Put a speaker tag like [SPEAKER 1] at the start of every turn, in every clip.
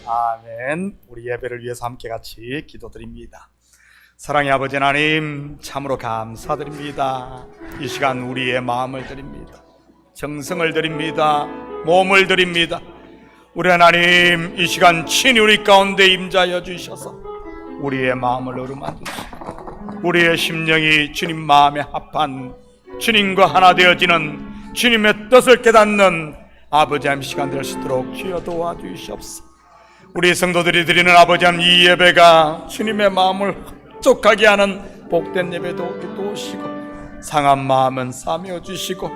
[SPEAKER 1] 아멘. 우리 예배를 위해서 함께 같이 기도드립니다. 사랑의 아버지 하나님, 참으로 감사드립니다. 이 시간 우리의 마음을 드립니다. 정성을 드립니다. 몸을 드립니다. 우리 하나님, 이 시간 친히 우리 가운데 임자여 주셔서 우리의 마음을 어루만져 주시고 우리의 심령이 주님 마음에 합한 주님과 하나 되어지는 주님의 뜻을 깨닫는 아버지 하나님 시간 될 수 있도록 주여 도와주시옵소서. 우리 성도들이 드리는 아버지 하나님 이 예배가 주님의 마음을 흡족하게 하는 복된 예배도 도우시고 상한 마음은 싸매어 주시고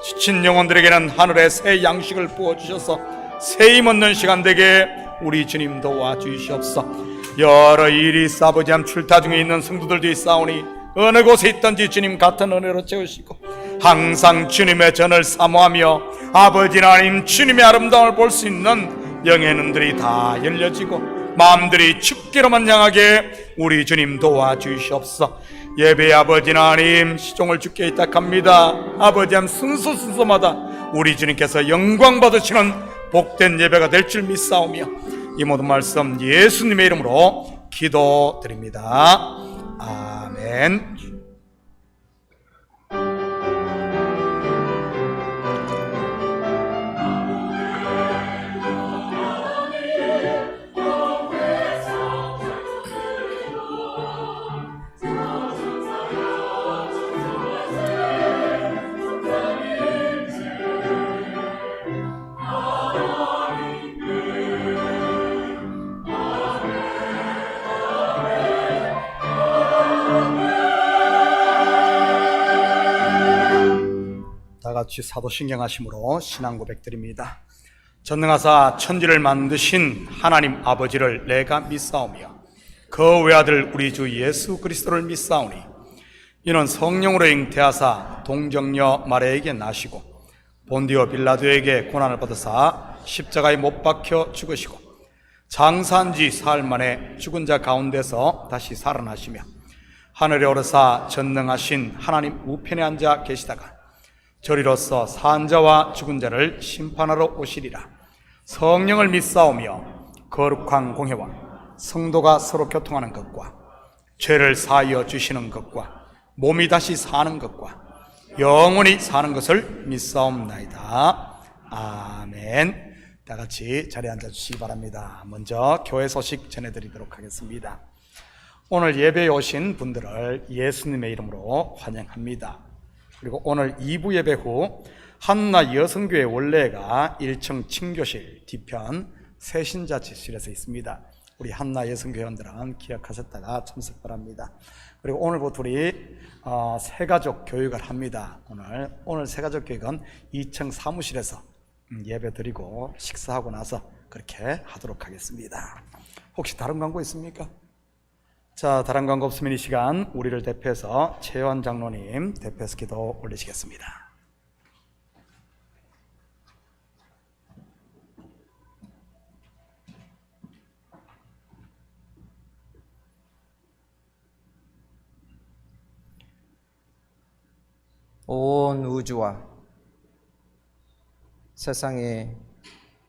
[SPEAKER 1] 지친 영혼들에게는 하늘의 새 양식을 부어주셔서 새 힘 얻는 시간 되게 우리 주님 도와주시옵소서. 여러 일이 있어 아버지 하나님 출타 중에 있는 성도들도 있사오니 어느 곳에 있든지 주님 같은 은혜로 채우시고 항상 주님의 전을 사모하며 아버지 하나님 주님의 아름다움을 볼 수 있는 영의 눈들이 다 열려지고 마음들이 주께로만 향하게 우리 주님 도와주시옵소서. 예배의 아버지 하나님 시종을 주께 의탁합니다. 아버지 하나님 순서마다 우리 주님께서 영광 받으시는 복된 예배가 될 줄 믿사오며 이 모든 말씀 예수님의 이름으로 기도드립니다. 아멘. 다같이 사도신경하심으로 신앙 고백드립니다. 전능하사 천지를 만드신 하나님 아버지를 내가 믿사오며 그 외아들 우리 주 예수 그리스도를 믿사오니 이는 성령으로 잉태하사 동정녀 마리아에게 나시고 본디오 빌라도에게 고난을 받으사 십자가에 못 박혀 죽으시고 장사한 지 사흘 만에 죽은 자 가운데서 다시 살아나시며 하늘에 오르사 전능하신 하나님 우편에 앉아 계시다가 저리로서 산 자와 죽은 자를 심판하러 오시리라. 성령을 믿사오며 거룩한 공회와 성도가 서로 교통하는 것과 죄를 사하여 주시는 것과 몸이 다시 사는 것과 영원히 사는 것을 믿사옵나이다. 아멘. 다같이 자리에 앉아주시기 바랍니다. 먼저 교회 소식 전해드리도록 하겠습니다. 오늘 예배에 오신 분들을 예수님의 이름으로 환영합니다. 그리고 오늘 2부 예배 후 한나 여성교회 원래가 1층 친교실 뒤편 새신자실에서 있습니다. 우리 한나 여성교회원들은 기억하셨다가 참석 바랍니다. 그리고 오늘부터 우리 새가족 교육을 합니다. 오늘 새가족 교육은 2층 사무실에서 예배 드리고 식사하고 나서 그렇게 하도록 하겠습니다. 혹시 다른 광고 있습니까? 자, 다른 광고 없으면 이 시간 우리를 대표해서 최원 장로님 대표해서 기도 올리시겠습니다.
[SPEAKER 2] 온 우주와 세상의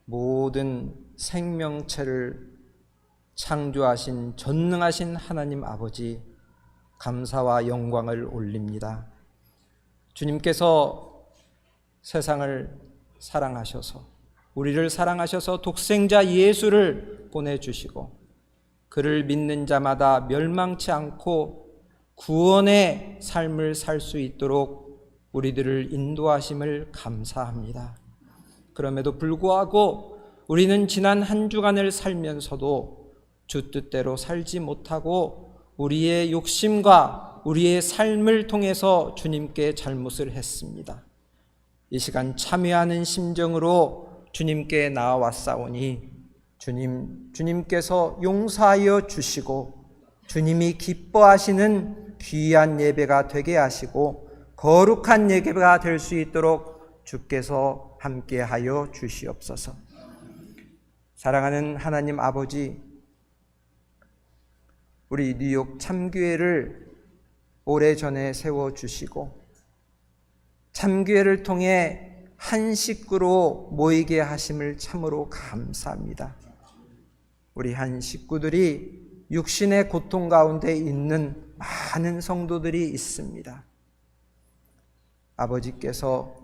[SPEAKER 2] 모든 생명체를 창조하신 전능하신 하나님 아버지 감사와 영광을 올립니다. 주님께서 세상을 사랑하셔서 우리를 사랑하셔서 독생자 예수를 보내주시고 그를 믿는 자마다 멸망치 않고 구원의 삶을 살 수 있도록 우리들을 인도하심을 감사합니다. 그럼에도 불구하고 우리는 지난 한 주간을 살면서도 주 뜻대로 살지 못하고 우리의 욕심과 우리의 삶을 통해서 주님께 잘못을 했습니다. 이 시간 참회하는 심정으로 주님께 나아왔사오니 주님께서 용서하여 주시고 주님이 기뻐하시는 귀한 예배가 되게 하시고 거룩한 예배가 될 수 있도록 주께서 함께하여 주시옵소서. 사랑하는 하나님 아버지, 우리 뉴욕 참교회를 오래전에 세워주시고 참교회를 통해 한 식구로 모이게 하심을 참으로 감사합니다. 우리 한 식구들이 육신의 고통 가운데 있는 많은 성도들이 있습니다. 아버지께서,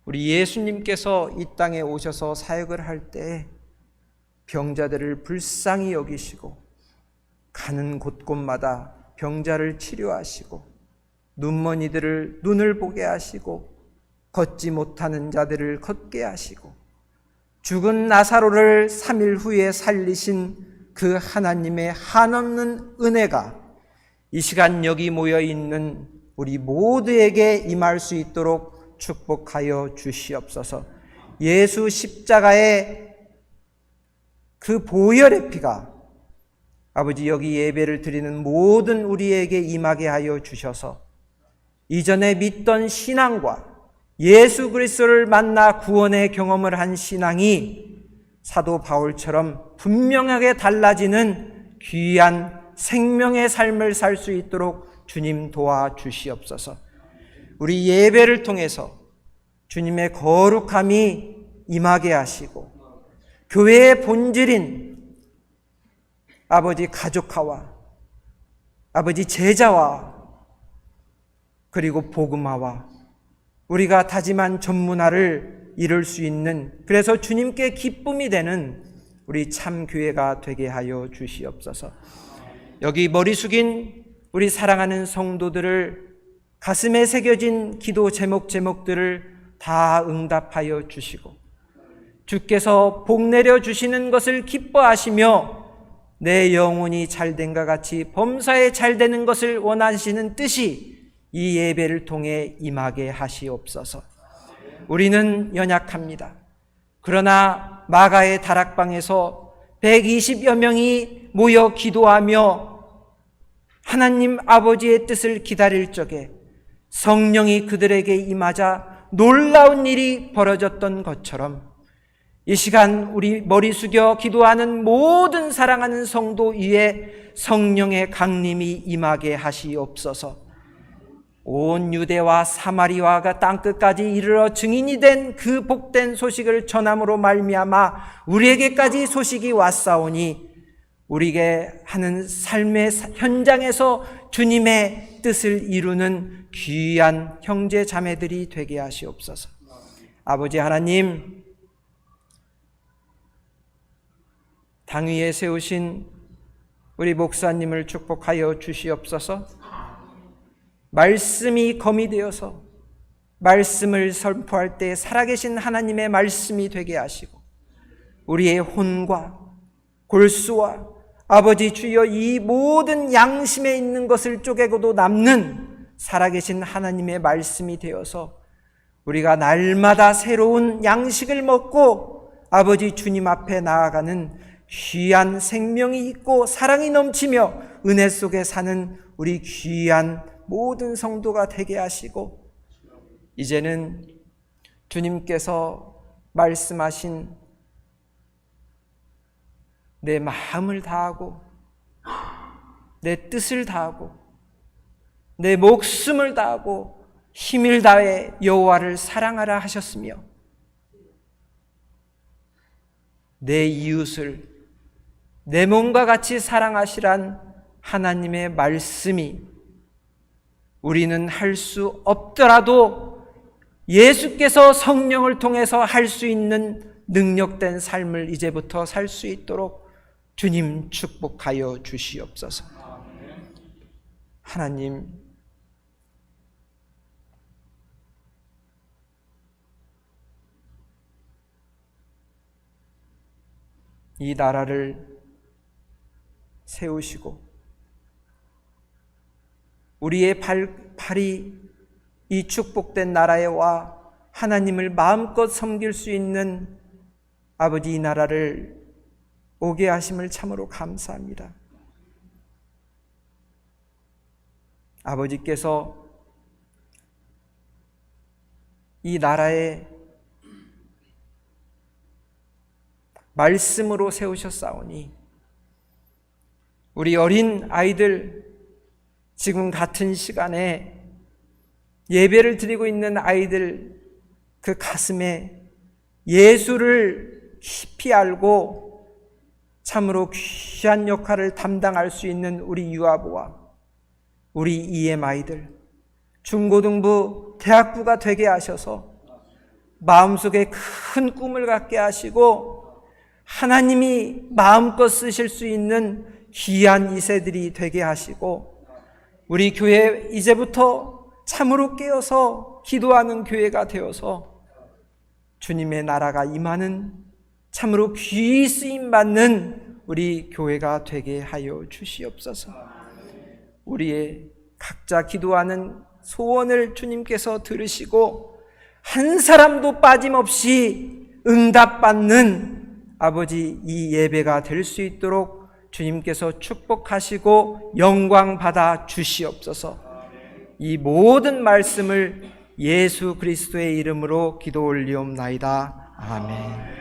[SPEAKER 2] 우리 예수님께서 이 땅에 오셔서 사역을 할 때 병자들을 불쌍히 여기시고 가는 곳곳마다 병자를 치료하시고 눈먼이들을 눈을 보게 하시고 걷지 못하는 자들을 걷게 하시고 죽은 나사로를 3일 후에 살리신 그 하나님의 한없는 은혜가 이 시간 여기 모여 있는 우리 모두에게 임할 수 있도록 축복하여 주시옵소서. 예수 십자가의 그 보혈의 피가 아버지 여기 예배를 드리는 모든 우리에게 임하게 하여 주셔서 이전에 믿던 신앙과 예수 그리스도를 만나 구원의 경험을 한 신앙이 사도 바울처럼 분명하게 달라지는 귀한 생명의 삶을 살 수 있도록 주님 도와주시옵소서. 우리 예배를 통해서 주님의 거룩함이 임하게 하시고 교회의 본질인 아버지 가족화와 아버지 제자와 그리고 복음화와 우리가 다짐한 전문화를 이룰 수 있는, 그래서 주님께 기쁨이 되는 우리 참 교회가 되게 하여 주시옵소서. 여기 머리 숙인 우리 사랑하는 성도들을 가슴에 새겨진 기도 제목들을 다 응답하여 주시고 주께서 복 내려 주시는 것을 기뻐하시며 내 영혼이 잘된과 같이 범사에 잘되는 것을 원하시는 뜻이 이 예배를 통해 임하게 하시옵소서. 우리는 연약합니다. 그러나 마가의 다락방에서 120여 명이 모여 기도하며 하나님 아버지의 뜻을 기다릴 적에 성령이 그들에게 임하자 놀라운 일이 벌어졌던 것처럼 이 시간 우리 머리 숙여 기도하는 모든 사랑하는 성도 위에 성령의 강림이 임하게 하시옵소서. 온 유대와 사마리아가 땅끝까지 이르러 증인이 된 그 복된 소식을 전함으로 말미암아 우리에게까지 소식이 왔사오니 우리에게 하는 삶의 현장에서 주님의 뜻을 이루는 귀한 형제 자매들이 되게 하시옵소서. 아버지 하나님, 당 위에 세우신 우리 목사님을 축복하여 주시옵소서. 말씀이 검이 되어서 말씀을 선포할 때 살아계신 하나님의 말씀이 되게 하시고 우리의 혼과 골수와 아버지 주여 이 모든 양심에 있는 것을 쪼개고도 남는 살아계신 하나님의 말씀이 되어서 우리가 날마다 새로운 양식을 먹고 아버지 주님 앞에 나아가는 귀한 생명이 있고 사랑이 넘치며 은혜 속에 사는 우리 귀한 모든 성도가 되게 하시고 이제는 주님께서 말씀하신 내 마음을 다하고 내 뜻을 다하고 내 목숨을 다하고 힘을 다해 여호와를 사랑하라 하셨으며 내 이웃을 내 몸과 같이 사랑하시란 하나님의 말씀이 우리는 할 수 없더라도 예수께서 성령을 통해서 할 수 있는 능력된 삶을 이제부터 살 수 있도록 주님 축복하여 주시옵소서. 하나님, 이 나라를 세우시고 우리의 발이 이 축복된 나라에 와 하나님을 마음껏 섬길 수 있는 아버지 이 나라를 오게 하심을 참으로 감사합니다. 아버지께서 이 나라에 말씀으로 세우셨사오니 우리 어린 아이들 지금 같은 시간에 예배를 드리고 있는 아이들 그 가슴에 예수를 깊이 알고 참으로 귀한 역할을 담당할 수 있는 우리 유아부와 우리 EMI들, 중고등부, 대학부가 되게 하셔서 마음속에 큰 꿈을 갖게 하시고 하나님이 마음껏 쓰실 수 있는 귀한 이세들이 되게 하시고 우리 교회 이제부터 참으로 깨어서 기도하는 교회가 되어서 주님의 나라가 임하는 참으로 귀히 쓰임받는 우리 교회가 되게 하여 주시옵소서. 우리의 각자 기도하는 소원을 주님께서 들으시고 한 사람도 빠짐없이 응답받는 아버지 이 예배가 될 수 있도록 주님께서 축복하시고 영광 받아 주시옵소서. 이 모든 말씀을 예수 그리스도의 이름으로 기도 올리옵나이다. 아멘.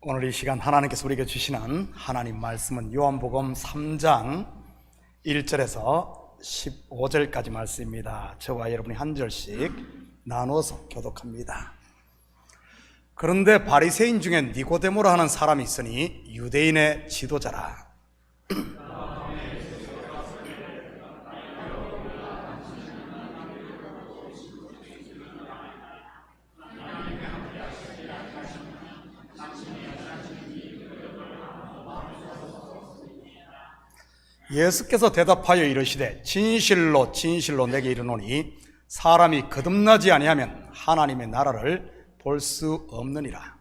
[SPEAKER 1] 오늘 이 시간 하나님께서 우리에게 주시는 하나님 말씀은 요한복음 3장 1절에서 15절까지 말씀입니다. 저와 여러분이 한 절씩 나누어서 교독합니다. 그런데 바리새인 중에 니고데모라 하는 사람이 있으니 유대인의 지도자라. 예수께서 대답하여 이르시되 진실로 진실로 내게 이르노니 사람이 거듭나지 아니하면 하나님의 나라를 볼 수 없느니라.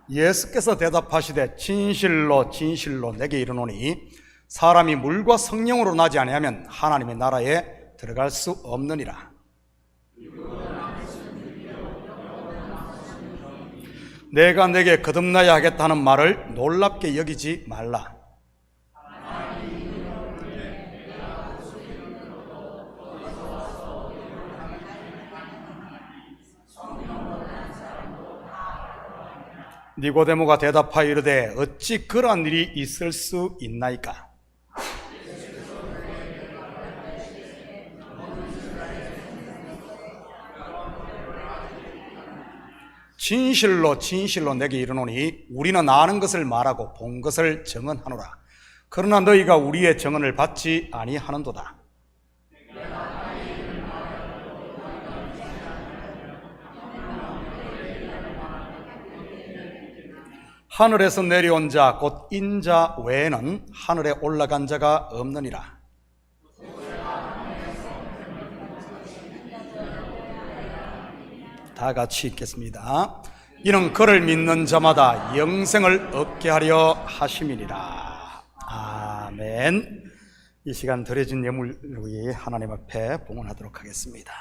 [SPEAKER 1] 예수께서 대답하시되 진실로 진실로 내게 이르노니 사람이 물과 성령으로 나지 아니하면 하나님의 나라에 들어갈 수 없느니라. 내가 내게 거듭나야 하겠다는 말을 놀랍게 여기지 말라. 니고데모가 대답하여 이르되 어찌 그러한 일이 있을 수 있나이까? 진실로 진실로 내게 이르노니 우리는 아는 것을 말하고 본 것을 증언하노라. 그러나 너희가 우리의 증언을 받지 아니하는도다. 하늘에서 내려온 자 곧 인자 외에는 하늘에 올라간 자가 없느니라. 다 같이 읽겠습니다. 이는 그를 믿는 자마다 영생을 얻게 하려 하심이니라. 아멘. 이 시간 드려진 예물 위에 하나님 앞에 봉헌하도록 하겠습니다.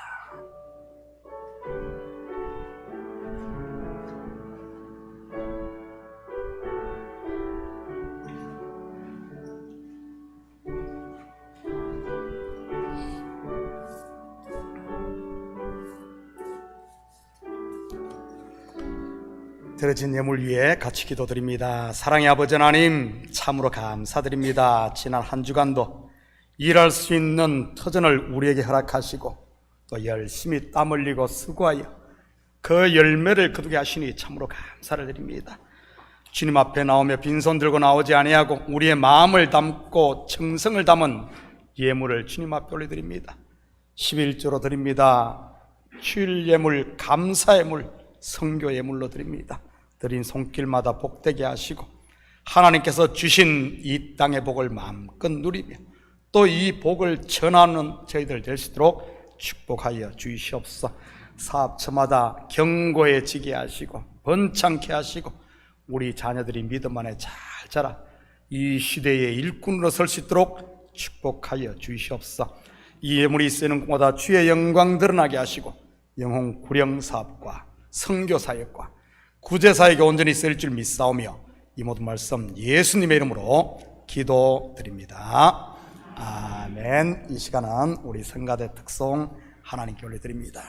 [SPEAKER 1] 드려진 예물 위에 같이 기도드립니다. 사랑의 아버지 하나님, 참으로 감사드립니다. 지난 한 주간도 일할 수 있는 터전을 우리에게 허락하시고 또 열심히 땀 흘리고 수고하여 그 열매를 거두게 하시니 참으로 감사를 드립니다. 주님 앞에 나오며 빈손 들고 나오지 아니하고 우리의 마음을 담고 정성을 담은 예물을 주님 앞에 올려드립니다. 11조로 드립니다. 주일 예물, 감사 예물, 성교 예물로 드립니다. 드린 손길마다 복되게 하시고 하나님께서 주신 이 땅의 복을 마음껏 누리며 또 이 복을 전하는 저희들 될 수 있도록 축복하여 주시옵소서. 사업처마다 견고해지게 하시고 번창케 하시고 우리 자녀들이 믿음 안에 잘 자라 이 시대의 일꾼으로 설 수 있도록 축복하여 주시옵소서. 이 예물이 쓰는 곳마다 주의 영광 드러나게 하시고 영혼 구령 사업과 선교 사역과 구제 사역에 온전히 쓰일 줄 믿사오며 이 모든 말씀 예수님의 이름으로 기도드립니다. 아멘. 이 시간은 우리 성가대 특송 하나님께 올려드립니다.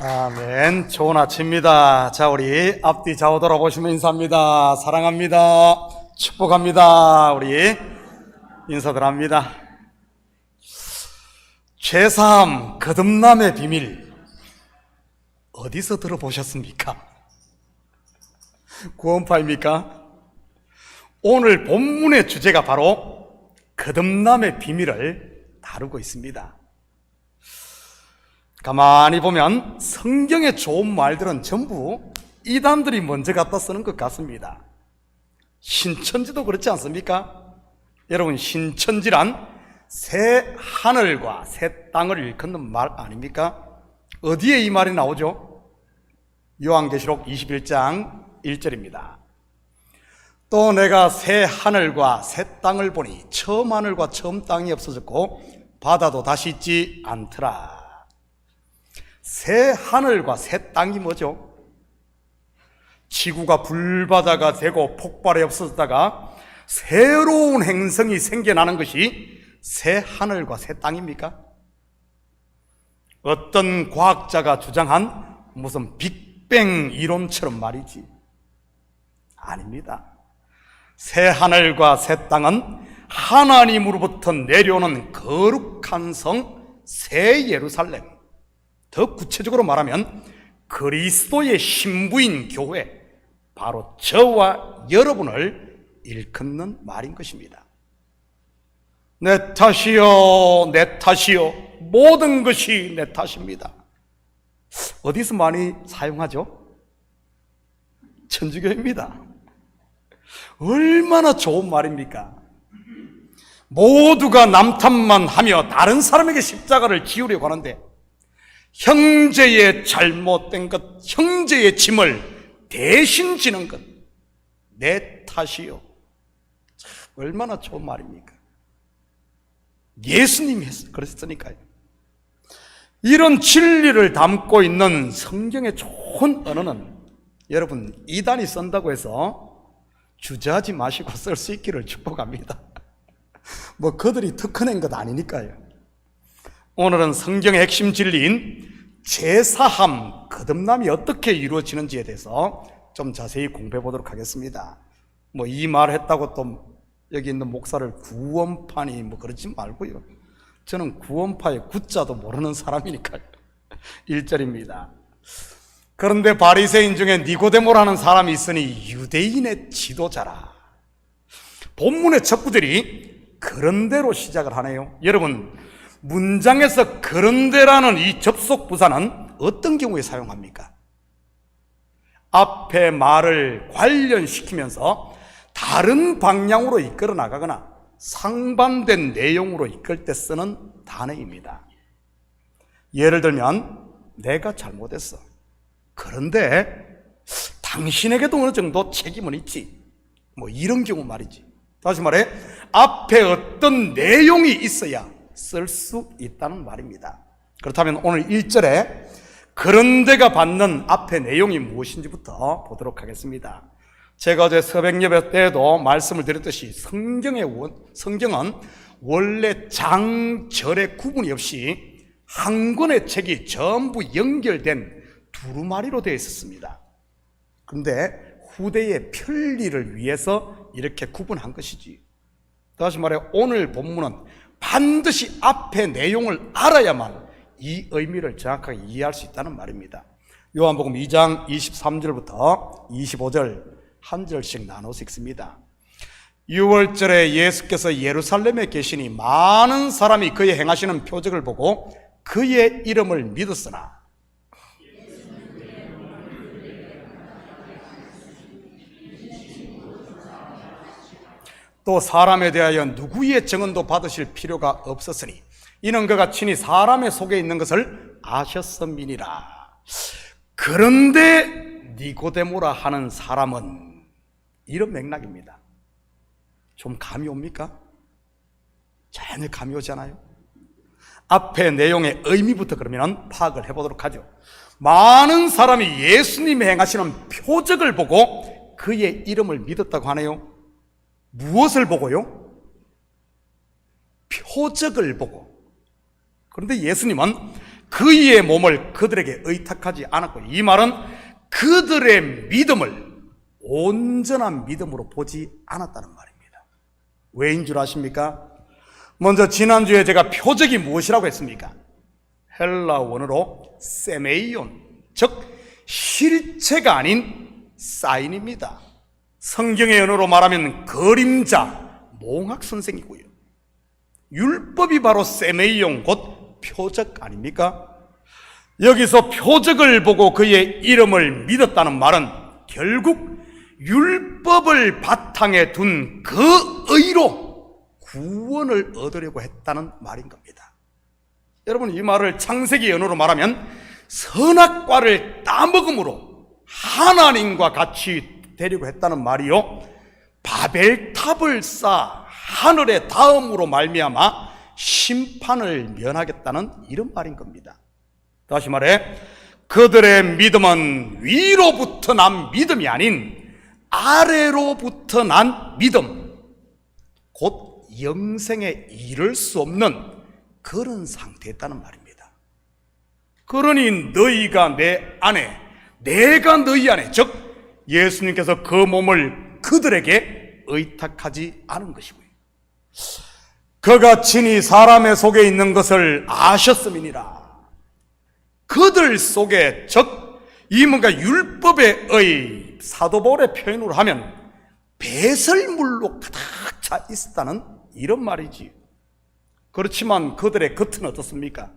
[SPEAKER 1] 아멘. 좋은 아침입니다. 자, 우리 앞뒤 좌우 돌아보시면 인사합니다. 사랑합니다. 축복합니다. 우리 인사들 합니다. 죄사함 거듭남의 비밀 어디서 들어보셨습니까? 구원파입니까? 오늘 본문의 주제가 바로 거듭남의 비밀을 다루고 있습니다. 가만히 보면 성경의 좋은 말들은 전부 이단들이 먼저 갖다 쓰는 것 같습니다. 신천지도 그렇지 않습니까? 여러분, 신천지란 새 하늘과 새 땅을 일컫는 말 아닙니까? 어디에 이 말이 나오죠? 요한계시록 21장 1절입니다. 또 내가 새 하늘과 새 땅을 보니 처음 하늘과 처음 땅이 없어졌고 바다도 다시 있지 않더라. 새 하늘과 새 땅이 뭐죠? 지구가 불바다가 되고 폭발이 없어졌다가 새로운 행성이 생겨나는 것이 새 하늘과 새 땅입니까? 어떤 과학자가 주장한 무슨 빅뱅 이론처럼 말이지. 아닙니다. 새 하늘과 새 땅은 하나님으로부터 내려오는 거룩한 성 새 예루살렘, 더 구체적으로 말하면 그리스도의 신부인 교회, 바로 저와 여러분을 일컫는 말인 것입니다. 내 탓이요, 내 탓이요, 모든 것이 내 탓입니다. 어디서 많이 사용하죠? 천주교입니다. 얼마나 좋은 말입니까? 모두가 남 탓만 하며 다른 사람에게 십자가를 지우려고 하는데 형제의 잘못된 것, 형제의 짐을 대신 지는 것, 내 탓이요. 얼마나 좋은 말입니까? 예수님이 그랬으니까요. 이런 진리를 담고 있는 성경의 좋은 언어는 여러분 이단이 쓴다고 해서 주저하지 마시고 쓸 수 있기를 축복합니다. 뭐 그들이 특허낸 것 아니니까요. 오늘은 성경의 핵심 진리인 제사함, 거듭남이 어떻게 이루어지는지에 대해서 좀 자세히 공부해 보도록 하겠습니다. 뭐 이 말 했다고 또 여기 있는 목사를 구원파니 뭐 그러지 말고요. 저는 구원파의 구자도 모르는 사람이니까요. 1절입니다. 그런데 바리새인 중에 니고데모라는 사람이 있으니 유대인의 지도자라. 본문의 첫 구절이 그런대로 시작을 하네요. 여러분, 문장에서 그런데라는 이 접속 부사는 어떤 경우에 사용합니까? 앞에 말을 관련시키면서 다른 방향으로 이끌어 나가거나 상반된 내용으로 이끌 때 쓰는 단어입니다. 예를 들면 내가 잘못했어. 그런데 당신에게도 어느 정도 책임은 있지. 뭐 이런 경우 말이지. 다시 말해 앞에 어떤 내용이 있어야 쓸 수 있다는 말입니다. 그렇다면 오늘 1절에 그런데가 받는 앞의 내용이 무엇인지부터 보도록 하겠습니다. 제가 어제 새벽 예배 때도 말씀을 드렸듯이 성경은 원래 장절의 구분이 없이 한 권의 책이 전부 연결된 두루마리로 되어 있었습니다. 그런데 후대의 편리를 위해서 이렇게 구분한 것이지. 다시 말해 오늘 본문은 반드시 앞의 내용을 알아야만 이 의미를 정확하게 이해할 수 있다는 말입니다. 요한복음 2장 23절부터 25절 한 절씩 나눠서 읽습니다. 6월절에 예수께서 예루살렘에 계시니 많은 사람이 그의 행하시는 표적을 보고 그의 이름을 믿었으나 또 사람에 대하여 누구의 증언도 받으실 필요가 없었으니 이는 그가 친히 사람의 속에 있는 것을 아셨음이니라. 그런데 니고데모라 하는 사람은 이런 맥락입니다. 좀 감이 옵니까? 전혀 감이 오잖아요. 앞의 내용의 의미부터 그러면 파악을 해보도록 하죠. 많은 사람이 예수님이 행하시는 표적을 보고 그의 이름을 믿었다고 하네요. 무엇을 보고요? 표적을 보고. 그런데 예수님은 그의 몸을 그들에게 의탁하지 않았고, 이 말은 그들의 믿음을 온전한 믿음으로 보지 않았다는 말입니다. 왜인 줄 아십니까? 먼저 지난주에 제가 표적이 무엇이라고 했습니까? 헬라 원어로 세메이온, 즉 실체가 아닌 사인입니다. 성경의 언어로 말하면 그림자, 몽학선생이고요. 율법이 바로 세메이온, 곧 표적 아닙니까? 여기서 표적을 보고 그의 이름을 믿었다는 말은 결국 율법을 바탕에 둔 그 의로 구원을 얻으려고 했다는 말인 겁니다. 여러분, 이 말을 창세기 언어로 말하면 선악과를 따먹음으로 하나님과 같이 되려고 했다는 말이요, 바벨탑을 쌓아 하늘의 다음으로 말미암아 심판을 면하겠다는 이런 말인 겁니다. 다시 말해 그들의 믿음은 위로부터 난 믿음이 아닌 아래로부터 난 믿음, 곧 영생에 이를 수 없는 그런 상태였다는 말입니다. 그러니 너희가 내 안에, 내가 너희 안에, 즉 예수님께서 그 몸을 그들에게 의탁하지 않은 것이고요. 그가 친히 사람의 속에 있는 것을 아셨음이니라. 그들 속에, 즉 이 뭔가 율법의 사도 바울의 표현으로 하면 배설물로 가득 차 있었다는 이런 말이지. 그렇지만 그들의 겉은 어떻습니까?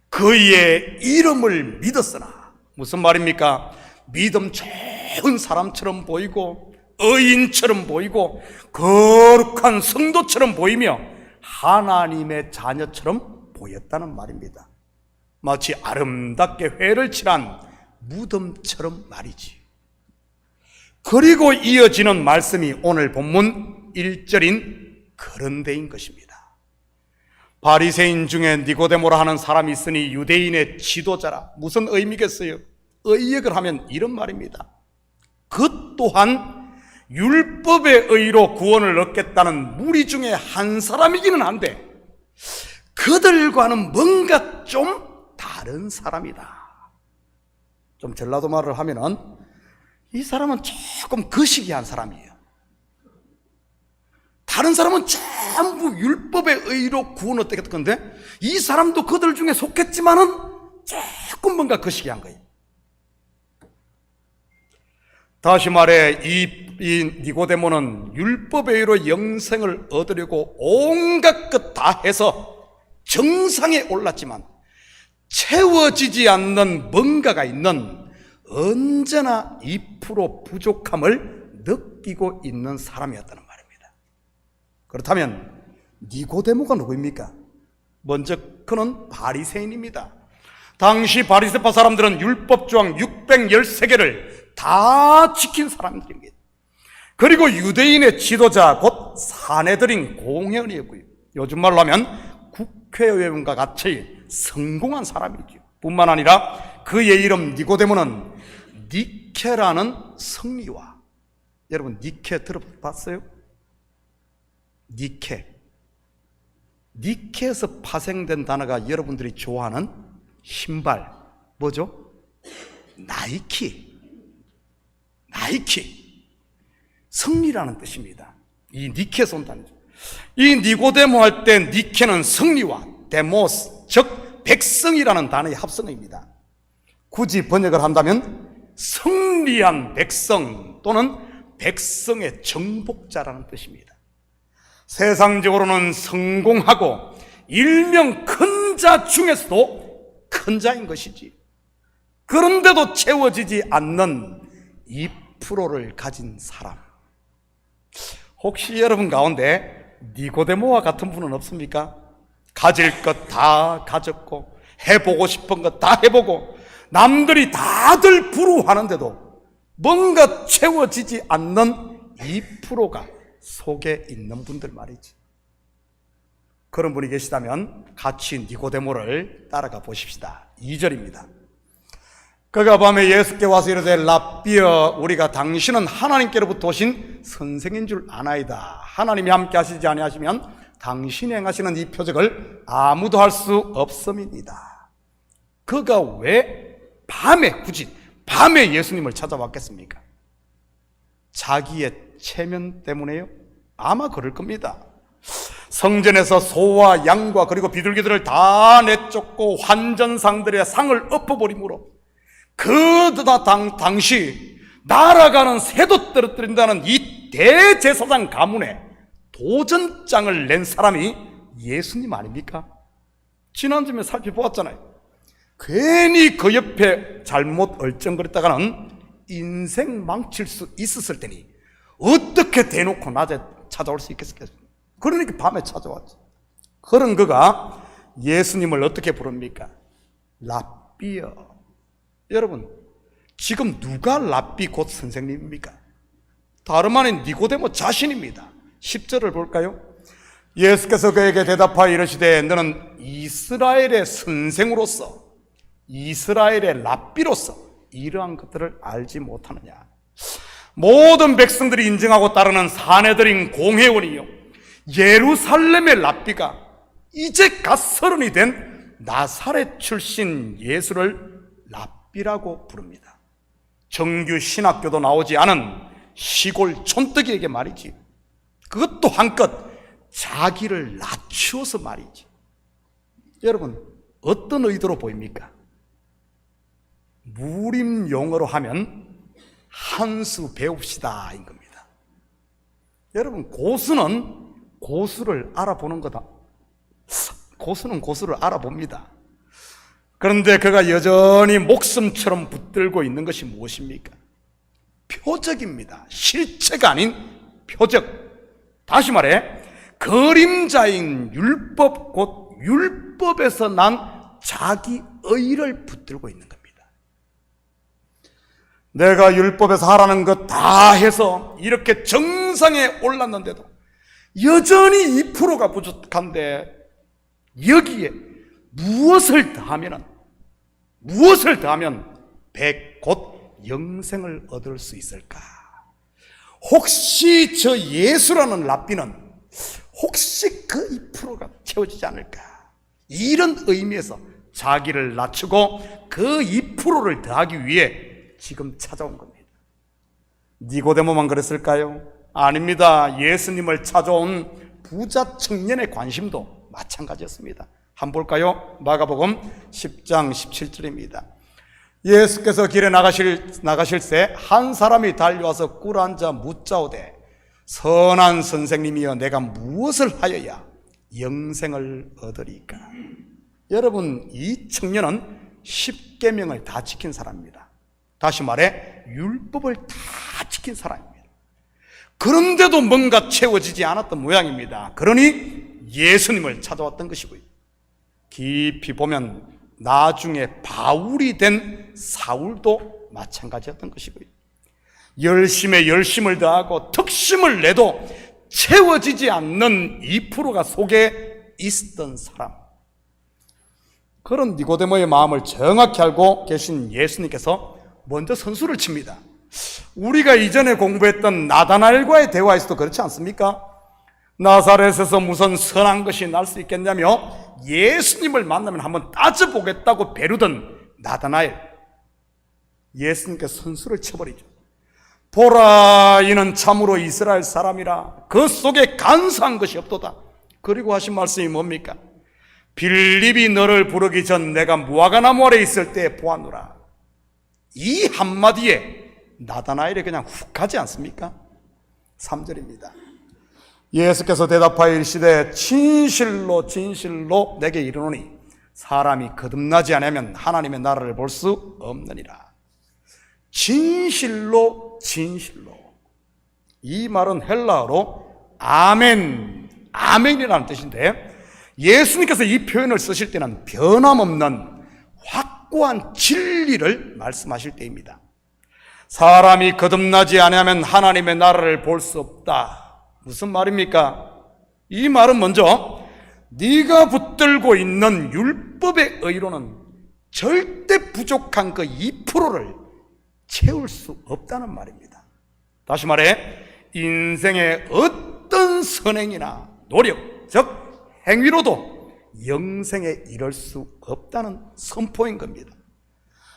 [SPEAKER 1] 그의 이름을 믿었으나, 무슨 말입니까? 믿음 좋은 사람처럼 보이고 의인처럼 보이고 거룩한 성도처럼 보이며 하나님의 자녀처럼 보였다는 말입니다. 마치 아름답게 회를 칠한 무덤처럼 말이지. 그리고 이어지는 말씀이 오늘 본문 1절인 그런 데인 것입니다. 바리새인 중에 니고데모라 하는 사람이 있으니 유대인의 지도자라. 무슨 의미겠어요? 의역을 하면 이런 말입니다. 그 또한 율법의 의로 구원을 얻겠다는 무리 중에 한 사람이기는 한데 그들과는 뭔가 좀 다른 사람이다. 좀 전라도 말을 하면은 이 사람은 조금 거시기한 사람이에요. 다른 사람은 전부 율법의 의로 구원 얻겠다 건데 이 사람도 그들 중에 속했지만은 조금 뭔가 거시기한 거예요. 다시 말해 이 니고데모는 율법의 의로 영생을 얻으려고 온갖 것 다 해서 정상에 올랐지만 채워지지 않는 뭔가가 있는 언제나 2% 부족함을 느끼고 있는 사람이었다는 말입니다. 그렇다면 니고데모가 누구입니까? 먼저 그는 바리새인입니다. 당시 바리새파 사람들은 율법 조항 613개를 다 지킨 사람들입니다. 그리고 유대인의 지도자 곧 사내들인 공회원이었고요. 요즘 말로 하면 국회의원과 같이 성공한 사람이죠. 뿐만 아니라 그의 이름 니고데모는 니케라는 성리와, 여러분 니케 들어봤어요? 니케에서 파생된 단어가 여러분들이 좋아하는 신발 뭐죠? 나이키. 성리라는 뜻입니다. 이 니케에서 온 단어죠. 이 니고데모 할 때 니케는 성리와 데모스, 즉 백성이라는 단어의 합성어입니다. 굳이 번역을 한다면 성리한 백성 또는 백성의 정복자라는 뜻입니다. 세상적으로는 성공하고 일명 큰 자 중에서도 큰 자인 것이지. 그런데도 채워지지 않는 2%를 가진 사람. 혹시 여러분 가운데 니고데모와 같은 분은 없습니까? 가질 것 다 가졌고 해보고 싶은 것 다 해보고 남들이 다들 부러워하는데도 뭔가 채워지지 않는 2%가 속에 있는 분들 말이지. 그런 분이 계시다면 같이 니고데모를 따라가 보십시다. 2절입니다. 그가 밤에 예수께 와서 이르되 랍비여 우리가 당신은 하나님께로부터 오신 선생인 줄 아나이다. 하나님이 함께 하시지 아니하시면 당신이 행하시는 이 표적을 아무도 할 수 없음이니이다. 그가 왜 굳이 밤에 예수님을 찾아왔겠습니까? 자기의 체면 때문에요? 아마 그럴 겁니다. 성전에서 소와 양과 그리고 비둘기들을 다 내쫓고 환전상들의 상을 엎어버림으로 당시 날아가는 새도 떨어뜨린다는 이 대제사장 가문에 도전장을 낸 사람이 예수님 아닙니까? 지난주에 살펴보았잖아요. 괜히 그 옆에 잘못 얼쩡거렸다가는 인생 망칠 수 있었을 테니 어떻게 대놓고 낮에 찾아올 수 있겠습니까? 그러니까 밤에 찾아왔죠. 그런 그가 예수님을 어떻게 부릅니까? 랍비여. 여러분, 지금 누가 랍비 곧 선생님입니까? 다름 아닌 니고데모 자신입니다. 10절을 볼까요? 예수께서 그에게 대답하여 이르시되 너는 이스라엘의 선생으로서 이스라엘의 랍비로서 이러한 것들을 알지 못하느냐? 모든 백성들이 인정하고 따르는 사내들인 공회원이요, 예루살렘의 랍비가 이제 갓 서른이 된 나사렛 출신 예수를 랍비라고 부릅니다. 정규 신학교도 나오지 않은 시골 촌뜨기에게 말이지, 그것도 한껏 자기를 낮추어서 말이지. 여러분, 어떤 의도로 보입니까? 무림 용어로 하면 한 수 배웁시다 인 겁니다. 여러분, 고수는 고수를 알아보는 거다. 고수는 고수를 알아봅니다. 그런데 그가 여전히 목숨처럼 붙들고 있는 것이 무엇입니까? 표적입니다. 실체가 아닌 표적. 다시 말해, 그림자인 율법, 곧 율법에서 난 자기 의를 붙들고 있는 겁니다. 내가 율법에서 하라는 것 다 해서 이렇게 정상에 올랐는데도 여전히 2%가 부족한데, 여기에 무엇을 더하면 100, 곧 영생을 얻을 수 있을까? 혹시 저 예수라는 랍비는 혹시 그 2%가 채워지지 않을까? 이런 의미에서 자기를 낮추고 그 2%를 더하기 위해 지금 찾아온 겁니다. 니고데모만 그랬을까요? 아닙니다. 예수님을 찾아온 부자 청년의 관심도 마찬가지였습니다. 한번 볼까요? 마가복음 10장 17절입니다. 예수께서 길에 나가실새 한 사람이 달려와서 꿇어앉아 묻자오되, 선한 선생님이여, 내가 무엇을 하여야 영생을 얻으리까? 여러분, 이 청년은 10계명을 다 지킨 사람입니다. 다시 말해 율법을 다 지킨 사람입니다. 그런데도 뭔가 채워지지 않았던 모양입니다. 그러니 예수님을 찾아왔던 것이고요. 깊이 보면 나중에 바울이 된 사울도 마찬가지였던 것이고요. 열심에 열심을 더하고 특심을 내도 채워지지 않는 2%가 속에 있었던 사람, 그런 니고데모의 마음을 정확히 알고 계신 예수님께서 먼저 선수를 칩니다. 우리가 이전에 공부했던 나다나엘과의 대화에서도 그렇지 않습니까? 나사렛에서 무슨 선한 것이 날 수 있겠냐며 예수님을 만나면 한번 따져보겠다고 배르던 나다나엘, 예수님께서 선수를 쳐버리죠. 보라, 이는 참으로 이스라엘 사람이라, 그 속에 간사한 것이 없도다. 그리고 하신 말씀이 뭡니까? 빌립이 너를 부르기 전 내가 무화과나무 아래 있을 때 보았노라. 이 한마디에 나다나엘이 그냥 훅 가지 않습니까? 3절입니다. 예수께서 대답하여 이르시되, 진실로 진실로 내게 이르노니 사람이 거듭나지 않으면 하나님의 나라를 볼 수 없느니라. 진실로 진실로, 이 말은 헬라어로 아멘, 아멘이라는 뜻인데, 예수님께서 이 표현을 쓰실 때는 변함없는 확고한 진리를 말씀하실 때입니다. 사람이 거듭나지 않으면 하나님의 나라를 볼 수 없다. 무슨 말입니까? 이 말은 먼저 네가 붙들고 있는 율법의 의로는 절대 부족한 그 2%를 채울 수 없다는 말입니다. 다시 말해, 인생의 어떤 선행이나 노력, 즉 행위로도 영생에 이를 수 없다는 선포인 겁니다.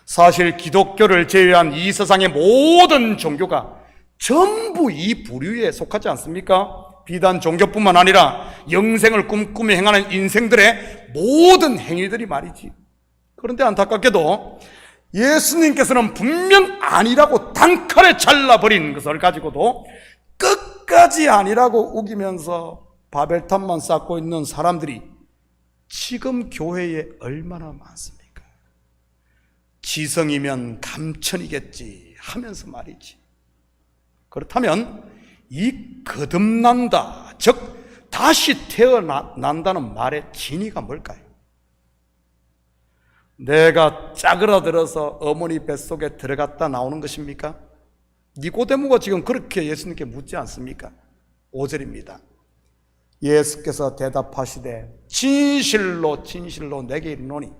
[SPEAKER 1] 사실 기독교를 제외한 이 세상의 모든 종교가 전부 이 부류에 속하지 않습니까? 비단 종교뿐만 아니라 영생을 꿈꾸며 행하는 인생들의 모든 행위들이 말이지. 그런데 안타깝게도 예수님께서는 분명 아니라고 단칼에 잘라버린 것을 가지고도 끝까지 아니라고 우기면서 바벨탑만 쌓고 있는 사람들이 지금 교회에 얼마나 많습니까? 지성이면 감천이겠지 하면서 말이지. 그렇다면 이 거듭난다, 즉 다시 태어난다는 말의 진위가 뭘까요? 내가 짜그라들어서 어머니 뱃속에 들어갔다 나오는 것입니까? 니고데모가 지금 그렇게 예수님께 묻지 않습니까? 5절입니다. 예수께서 대답하시되, 진실로 진실로 내게 이르노니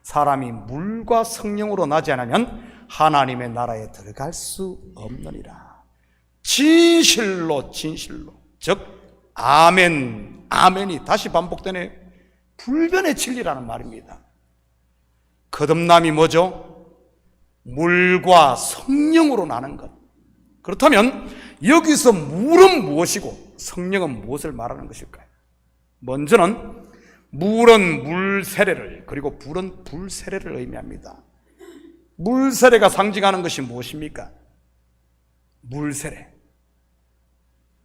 [SPEAKER 1] 사람이 물과 성령으로 나지 않으면 하나님의 나라에 들어갈 수 없느니라. 진실로 진실로, 즉 아멘, 아멘이 다시 반복되네. 불변의 진리라는 말입니다. 거듭남이 뭐죠? 물과 성령으로 나는 것. 그렇다면 여기서 물은 무엇이고 성령은 무엇을 말하는 것일까요? 먼저는 물은 물 세례를, 그리고 불은 불 세례를 의미합니다. 물 세례가 상징하는 것이 무엇입니까? 물 세례.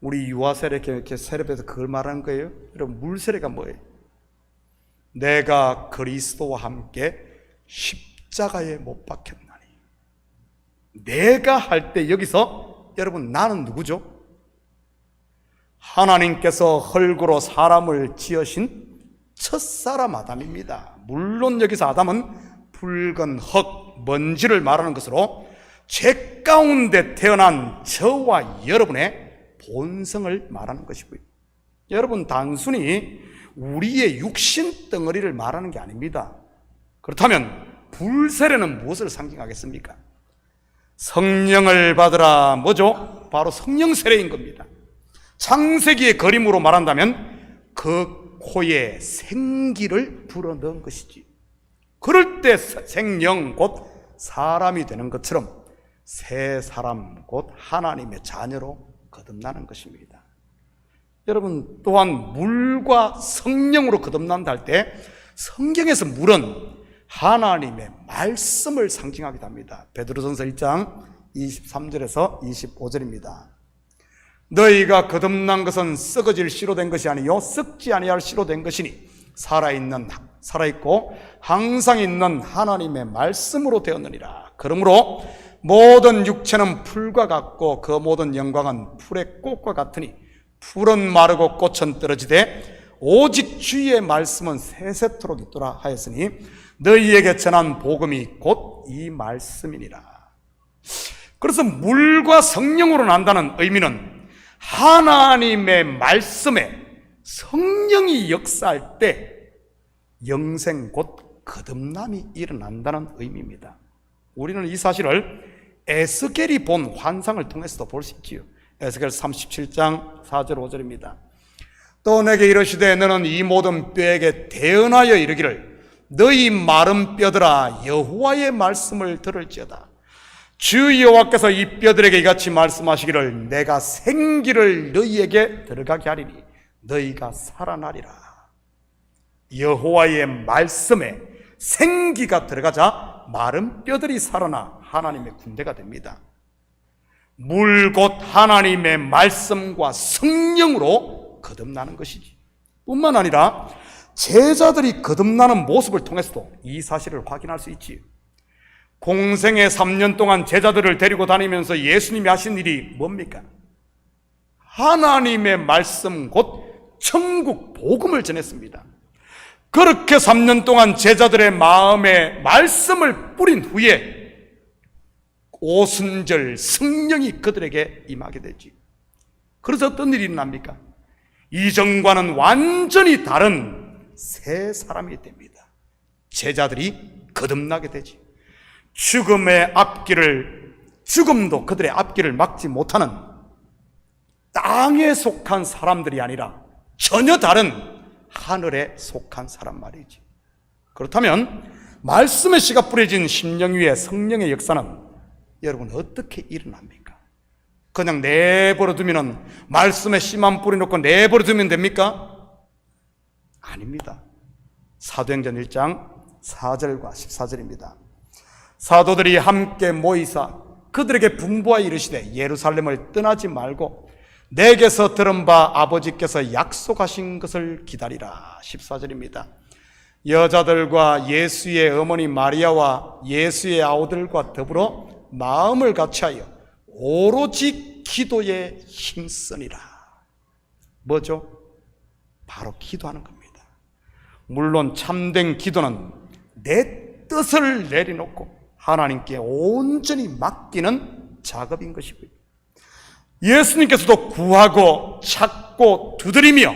[SPEAKER 1] 우리 유아 세례 이렇게 세례에서 그걸 말하는 거예요. 여러분, 물 세례가 뭐예요? 내가 그리스도와 함께 십자가에 못 박혔나니. 내가 할 때 여기서 여러분, 나는 누구죠? 하나님께서 흙으로 사람을 지으신 첫사람 아담입니다. 물론 여기서 아담은 붉은 흙, 먼지를 말하는 것으로 죄 가운데 태어난 저와 여러분의 본성을 말하는 것이고요. 여러분, 단순히 우리의 육신 덩어리를 말하는 게 아닙니다. 그렇다면 불세례는 무엇을 상징하겠습니까? 성령을 받으라. 뭐죠? 바로 성령 세례인 겁니다. 창세기의 그림으로 말한다면 그 코에 생기를 불어넣은 것이지. 그럴 때 생령 곧 사람이 되는 것처럼 새 사람 곧 하나님의 자녀로 거듭나는 것입니다. 여러분, 또한 물과 성령으로 거듭난다 할 때 성경에서 물은 하나님의 말씀을 상징하기도 합니다. 베드로전서 1장 23절에서 25절입니다. 너희가 거듭난 것은 썩어질 씨로 된 것이 아니요 썩지 아니할 씨로 된 것이니 살아있고 항상 있는 하나님의 말씀으로 되었느니라. 그러므로 모든 육체는 풀과 같고 그 모든 영광은 풀의 꽃과 같으니 풀은 마르고 꽃은 떨어지되 오직 주의 말씀은 세세토록 있도라 하였으니 너희에게 전한 복음이 곧 이 말씀이니라. 그래서 물과 성령으로 난다는 의미는 하나님의 말씀에 성령이 역사할 때 영생 곧 거듭남이 일어난다는 의미입니다. 우리는 이 사실을 에스겔이 본 환상을 통해서도 볼 수 있지요. 에스겔 37장 4절 5절입니다. 또 내게 이르시되 너는 이 모든 뼈에게 대언하여 이르기를 너희 마른 뼈들아 여호와의 말씀을 들을지어다. 주 여호와께서 이 뼈들에게 이같이 말씀하시기를 내가 생기를 너희에게 들어가게 하리니 너희가 살아나리라. 여호와의 말씀에 생기가 들어가자 마른 뼈들이 살아나 하나님의 군대가 됩니다. 물 곧 하나님의 말씀과 성령으로 거듭나는 것이지. 뿐만 아니라 제자들이 거듭나는 모습을 통해서도 이 사실을 확인할 수 있지. 공생애 3년 동안 제자들을 데리고 다니면서 예수님이 하신 일이 뭡니까? 하나님의 말씀 곧 천국 복음을 전했습니다. 그렇게 3년 동안 제자들의 마음에 말씀을 뿌린 후에 오순절 성령이 그들에게 임하게 되지. 그래서 어떤 일이 일어납니까? 이전과는 완전히 다른 새 사람이 됩니다. 제자들이 거듭나게 되지. 죽음도 그들의 앞길을 막지 못하는 땅에 속한 사람들이 아니라 전혀 다른 하늘에 속한 사람 말이지. 그렇다면 말씀의 씨가 뿌려진 심령 위에 성령의 역사는 여러분 어떻게 일어납니까? 그냥 내버려 두면은 말씀의 씨만 뿌려놓고 내버려 두면 됩니까? 아닙니다. 사도행전 1장 4절과 14절입니다. 사도들이 함께 모이사 그들에게 분부하여 이르시되 예루살렘을 떠나지 말고 내게서 들은 바 아버지께서 약속하신 것을 기다리라. 14절입니다. 여자들과 예수의 어머니 마리아와 예수의 아우들과 더불어 마음을 같이하여 오로지 기도에 힘쓰니라. 뭐죠? 바로 기도하는 겁니다. 물론 참된 기도는 내 뜻을 내려놓고 하나님께 온전히 맡기는 작업인 것이고요. 예수님께서도 구하고 찾고 두드리며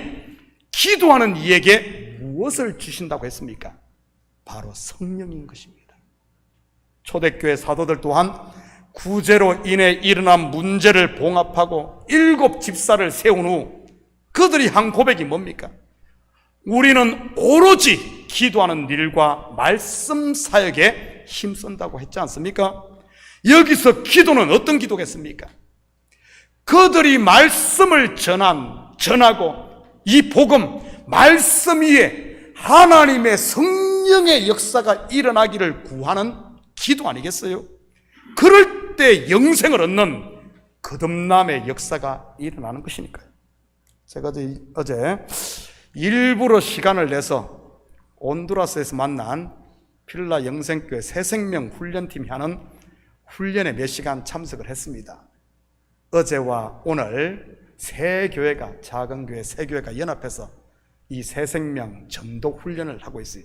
[SPEAKER 1] 기도하는 이에게 무엇을 주신다고 했습니까? 바로 성령인 것입니다. 초대교회 사도들 또한 구제로 인해 일어난 문제를 봉합하고 7 집사를 세운 후 그들이 한 고백이 뭡니까? 우리는 오로지 기도하는 일과 말씀 사역에 힘쓴다고 했지 않습니까? 여기서 기도는 어떤 기도겠습니까? 그들이 말씀을 전하고 이 복음, 말씀 위에 하나님의 성령의 역사가 일어나기를 구하는 기도 아니겠어요? 그럴 때 영생을 얻는 거듭남의 역사가 일어나는 것이니까요. 제가 어제 일부러 시간을 내서 온두라스에서 만난 필라 영생교회 새생명 훈련팀이 하는 훈련에 몇 시간 참석을 했습니다. 어제와 오늘 세 교회가, 작은 교회 세 교회가 연합해서 이 새생명 전도 훈련을 하고 있어요.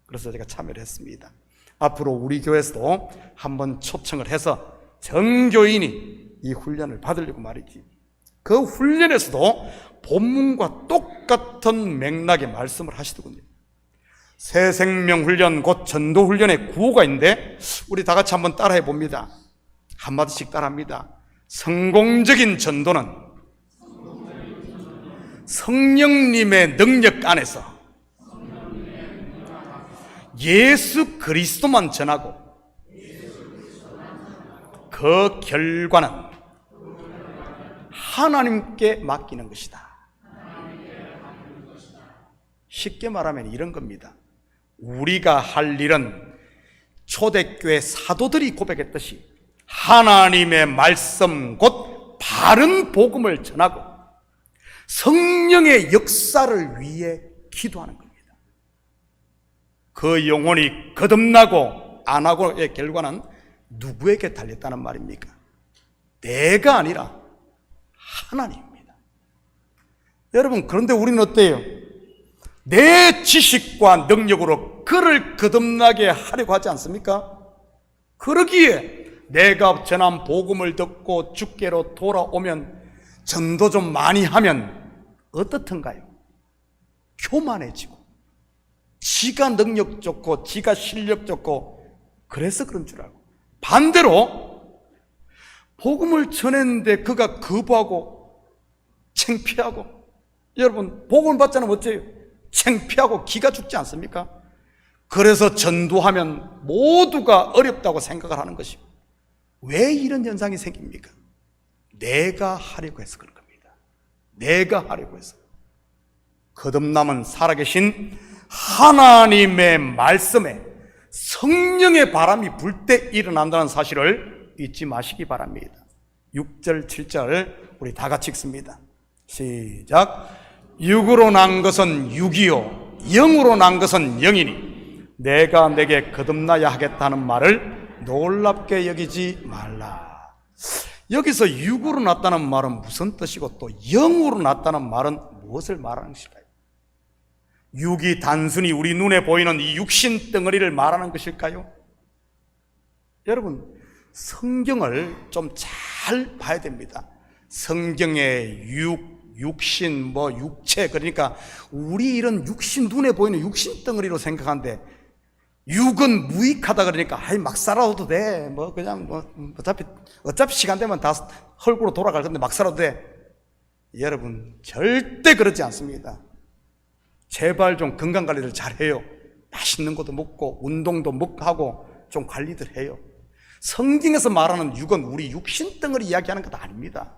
[SPEAKER 1] 그래서 제가 참여를 했습니다. 앞으로 우리 교회에서도 한번 초청을 해서 전 교인이 이 훈련을 받으려고 말이지. 그 훈련에서도 본문과 똑같은 맥락의 말씀을 하시더군요. 새생명 훈련, 곧 전도 훈련의 구호가 있는데 우리 다 같이 한번 따라해 봅니다. 한마디씩 따라합니다. 성공적인 전도는 성령님의 능력 안에서 예수 그리스도만 전하고 그 결과는 하나님께 맡기는 것이다. 쉽게 말하면 이런 겁니다. 우리가 할 일은 초대교회 사도들이 고백했듯이 하나님의 말씀, 곧 바른 복음을 전하고 성령의 역사를 위해 기도하는 겁니다. 그 영혼이 거듭나고 안 하고의 결과는 누구에게 달렸다는 말입니까? 내가 아니라 하나님입니다. 여러분, 그런데 우리는 어때요? 내 지식과 능력으로 그를 거듭나게 하려고 하지 않습니까? 그러기에 내가 전한 복음을 듣고 주께로 돌아오면 전도 좀 많이 하면 어떻던가요? 교만해지고 지가 능력 좋고 지가 실력 좋고 그래서 그런 줄 알고, 반대로 복음을 전했는데 그가 거부하고 창피하고, 여러분 복음을 받자는 어째요? 창피하고 기가 죽지 않습니까? 그래서 전도하면 모두가 어렵다고 생각을 하는 것이고, 왜 이런 현상이 생깁니까? 내가 하려고 해서 그런 겁니다. 내가 하려고 해서. 거듭남은 살아계신 하나님의 말씀에 성령의 바람이 불 때 일어난다는 사실을 잊지 마시기 바랍니다. 6절 7절 우리 다 같이 읽습니다. 시작. 육으로 난 것은 육이요 영으로 난 것은 영이니 내가 내게 거듭나야 하겠다는 말을 놀랍게 여기지 말라. 여기서 육으로 났다는 말은 무슨 뜻이고 또 영으로 났다는 말은 무엇을 말하는 것일까요? 육이 단순히 우리 눈에 보이는 이 육신 덩어리를 말하는 것일까요? 여러분, 성경을 좀 잘 봐야 됩니다. 성경의 육신, 육체, 그러니까 우리 이런 육신, 눈에 보이는 육신 덩어리로 생각하는데, 육은 무익하다 그러니까 막 살아도 돼. 그냥 어차피 시간 되면 다 헐구로 돌아갈 건데 막 살아도 돼. 여러분, 절대 그렇지 않습니다. 제발 좀 건강 관리를 잘 해요. 맛있는 것도 먹고 운동도 하고 좀 관리들 해요. 성경에서 말하는 육은 우리 육신 덩어리 이야기하는 것 아닙니다.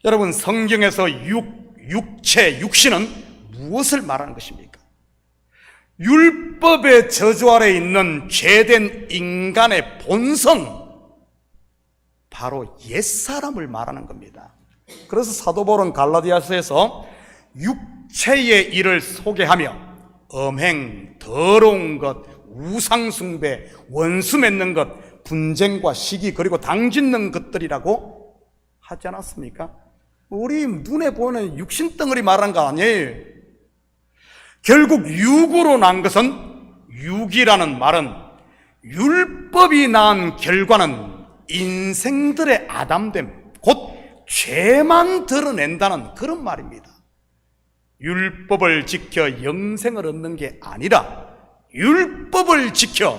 [SPEAKER 1] 여러분, 성경에서 육체, 육신은 무엇을 말하는 것입니까? 율법의 저주 아래 있는 죄된 인간의 본성, 바로 옛사람을 말하는 겁니다. 그래서 사도 바울은 갈라디아서에서 육체의 일을 소개하며 음행, 더러운 것, 우상숭배, 원수 맺는 것, 분쟁과 시기, 그리고 당짓는 것들이라고 하지 않았습니까? 우리 눈에 보이는 육신 덩어리 말하는 거 아니에요. 결국 육으로 난 것은, 육이라는 말은 율법이 낳은 결과는 인생들의 아담됨, 곧 죄만 드러낸다는 그런 말입니다. 율법을 지켜 영생을 얻는 게 아니라 율법을 지켜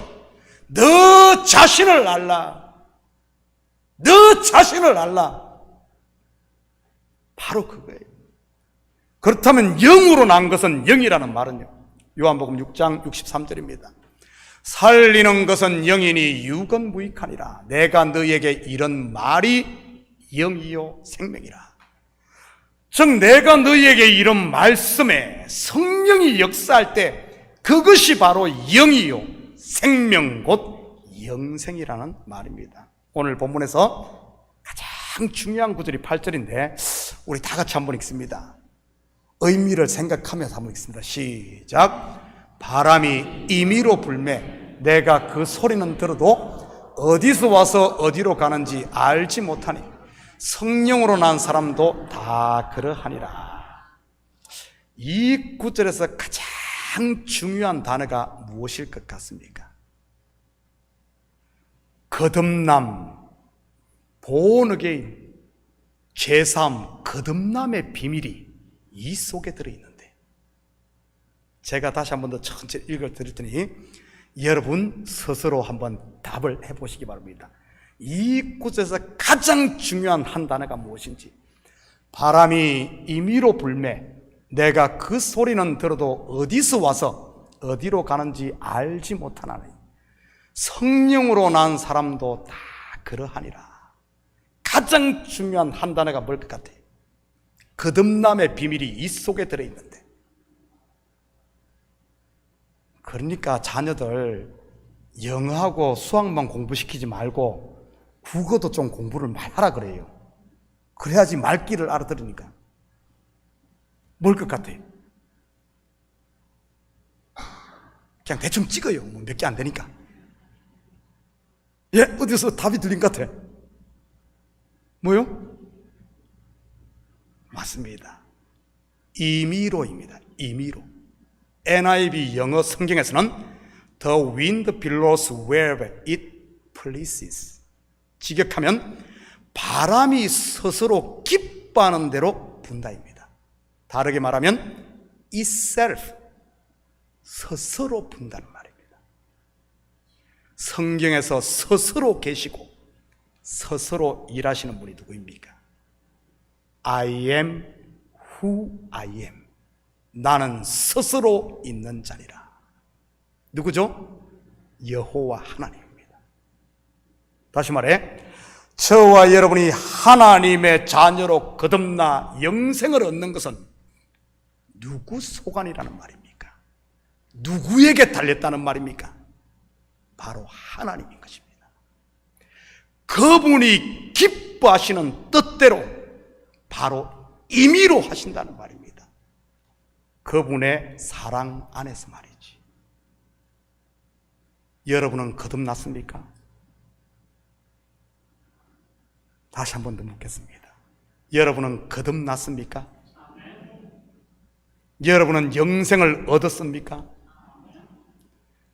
[SPEAKER 1] 너 자신을 알라. 너 자신을 알라. 바로 그거예요. 그렇다면 영으로 난 것은 영이라는 말은요, 요한복음 6장 63절입니다. 살리는 것은 영이니 육은 무익하니라. 내가 너희에게 이런 말이 영이요 생명이라. 즉 내가 너희에게 이런 말씀에 성령이 역사할 때 그것이 바로 영이요 생명 곧 영생이라는 말입니다. 오늘 본문에서 가장 중요한 구절이 8절인데 우리 다 같이 한번 읽습니다. 의미를 생각하면서 한번 읽습니다. 시작. 바람이 임의로 불매 내가 그 소리는 들어도 어디서 와서 어디로 가는지 알지 못하니 성령으로 난 사람도 다 그러하니라. 이 구절에서 가장 중요한 단어가 무엇일 것 같습니까? 거듭남, 본어게인, 죄사함, 거듭남의 비밀이 이 속에 들어있는데, 제가 다시 한 번 더 천천히 읽어드릴 테니 여러분 스스로 한번 답을 해보시기 바랍니다. 이 구절에서 가장 중요한 한 단어가 무엇인지. 바람이 임의로 불매 내가 그 소리는 들어도 어디서 와서 어디로 가는지 알지 못하나니 성령으로 난 사람도 다 그러하니라. 가장 중요한 한 단어가 뭘 것 같아요? 거듭남의 비밀이 이 속에 들어있는데, 그러니까 자녀들 영어하고 수학만 공부시키지 말고 국어도 좀 공부를 많이 하라 그래요. 그래야지 말귀를 알아들으니까. 뭘 것 같아요? 그냥 대충 찍어요. 몇 개 안 되니까. 예, 어디서 답이 들린 것 같아? 뭐요? 맞습니다. 임의로입니다. 임의로. NIV 영어 성경에서는 The wind blows wherever it pleases. 직역하면 바람이 스스로 기뻐하는 대로 분다입니다. 다르게 말하면 itself, 스스로 분다는 말입니다. 성경에서 스스로 계시고 스스로 일하시는 분이 누구입니까? I am who I am. 나는 스스로 있는 자니라. 누구죠? 여호와 하나님입니다. 다시 말해, 저와 여러분이 하나님의 자녀로 거듭나 영생을 얻는 것은 누구 소관이라는 말입니까? 누구에게 달렸다는 말입니까? 바로 하나님인 것입니다. 그분이 기뻐하시는 뜻대로 바로 임의로 하신다는 말입니다. 그분의 사랑 안에서 말이지. 여러분은 거듭났습니까? 다시 한 번 더 묻겠습니다. 여러분은 거듭났습니까? 여러분은 영생을 얻었습니까?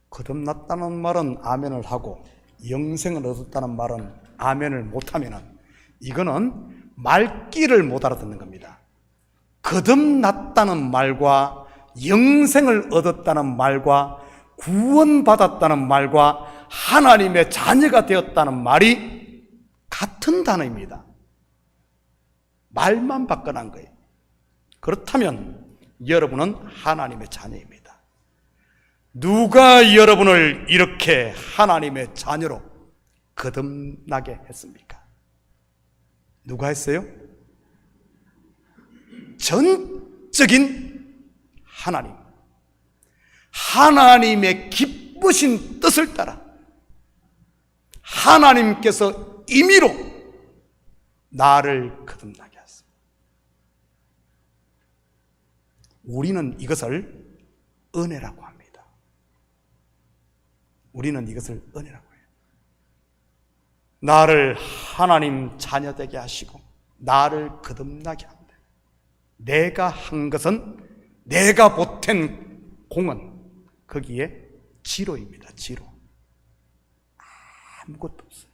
[SPEAKER 1] 거듭났다는 말은 아멘을 하고 영생을 얻었다는 말은 아멘을 못하면 이거는 말귀를 못 알아듣는 겁니다. 거듭났다는 말과 영생을 얻었다는 말과 구원받았다는 말과 하나님의 자녀가 되었다는 말이 같은 단어입니다. 말만 바꿔난 거예요. 그렇다면 여러분은 하나님의 자녀입니다. 누가 여러분을 이렇게 하나님의 자녀로 거듭나게 했습니까? 누가 했어요? 전적인 하나님. 하나님의 기쁘신 뜻을 따라 하나님께서 임의로 나를 거듭나게 하셨습니다. 우리는 이것을 은혜라고 합니다. 우리는 이것을 은혜라고 해요. 나를 하나님 자녀 되게 하시고 나를 거듭나게 합니다. 내가 한 것은, 내가 보탠 공은 거기에 지로입니다. 지로. 아무것도 없어요.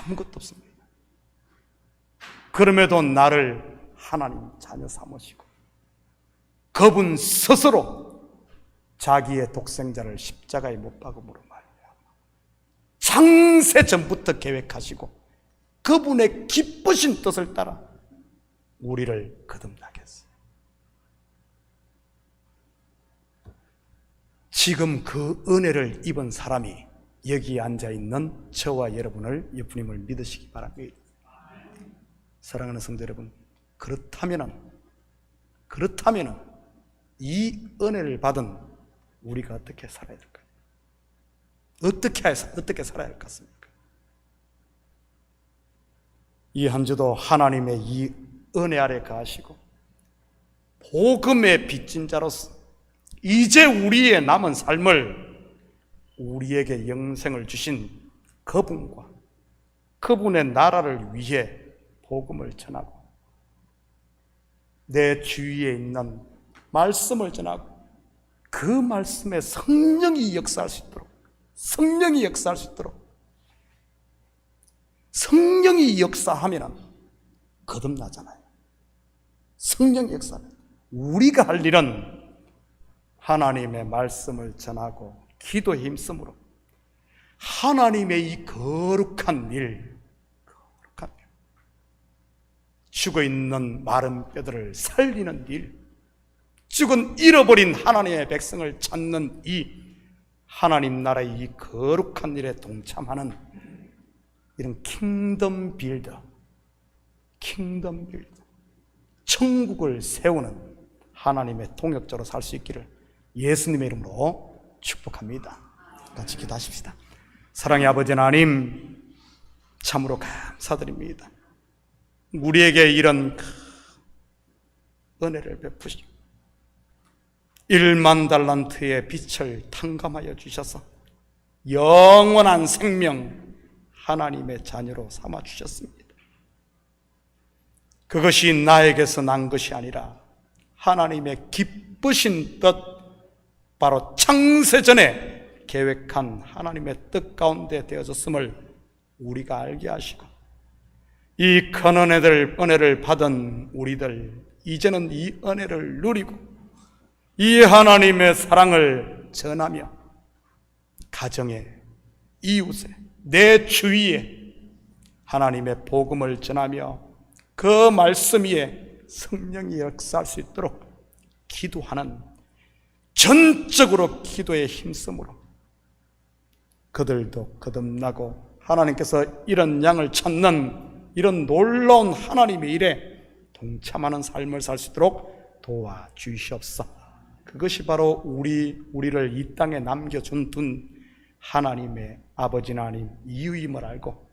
[SPEAKER 1] 아무것도 없습니다. 그럼에도 나를 하나님 자녀 삼으시고 그분 스스로 자기의 독생자를 십자가에 못 박음으로 말미암아 창세 전부터 계획하시고 그분의 기쁘신 뜻을 따라 우리를 거듭나게 했어요. 지금 그 은혜를 입은 사람이 여기 앉아있는 저와 여러분을 예수님을 믿으시기 바랍니다. 사랑하는 성도 여러분, 그렇다면 이 은혜를 받은 우리가 어떻게 살아야 될까요? 어떻게 살아야 할 것 같습니까? 이 한 주도 하나님의 이 은혜 아래 가시고 복음의 빚진 자로서 이제 우리의 남은 삶을 우리에게 영생을 주신 그분과 그분의 나라를 위해 복음을 전하고 내 주위에 있는 말씀을 전하고 그 말씀에 성령이 역사할 수 있도록 성령이 역사하면 거듭나잖아요. 성령이 역사하면 우리가 할 일은 하나님의 말씀을 전하고 기도에 힘쓰므로 하나님의 이 거룩한 일, 죽어있는 마른 뼈들을 살리는 일, 죽은 잃어버린 하나님의 백성을 찾는 이 하나님 나라의 이 거룩한 일에 동참하는 이런 킹덤 빌더, 천국을 세우는 하나님의 동역자로 살 수 있기를 예수님의 이름으로 축복합니다. 같이 기도하십시다. 사랑의 아버지 하나님, 참으로 감사드립니다. 우리에게 이런 은혜를 베푸시고 1만 달란트의 빛을 탕감하여 주셔서 영원한 생명 하나님의 자녀로 삼아 주셨습니다. 그것이 나에게서 난 것이 아니라 하나님의 기쁘신 뜻, 바로 창세전에 계획한 하나님의 뜻 가운데 되어졌음을 우리가 알게 하시고 이 큰 은혜를 받은 우리들 이제는 이 은혜를 누리고 이 하나님의 사랑을 전하며 가정에, 이웃에, 내 주위에 하나님의 복음을 전하며 그 말씀 위에 성령이 역사할 수 있도록 기도하는 전적으로 기도에 힘쓰므로 그들도 거듭나고 하나님께서 이런 양을 찾는 이런 놀라운 하나님의 일에 동참하는 삶을 살 수 있도록 도와주시옵소서. 그것이 바로 우리를 이 땅에 남겨준 하나님의 아버지 하나님 이유임을 알고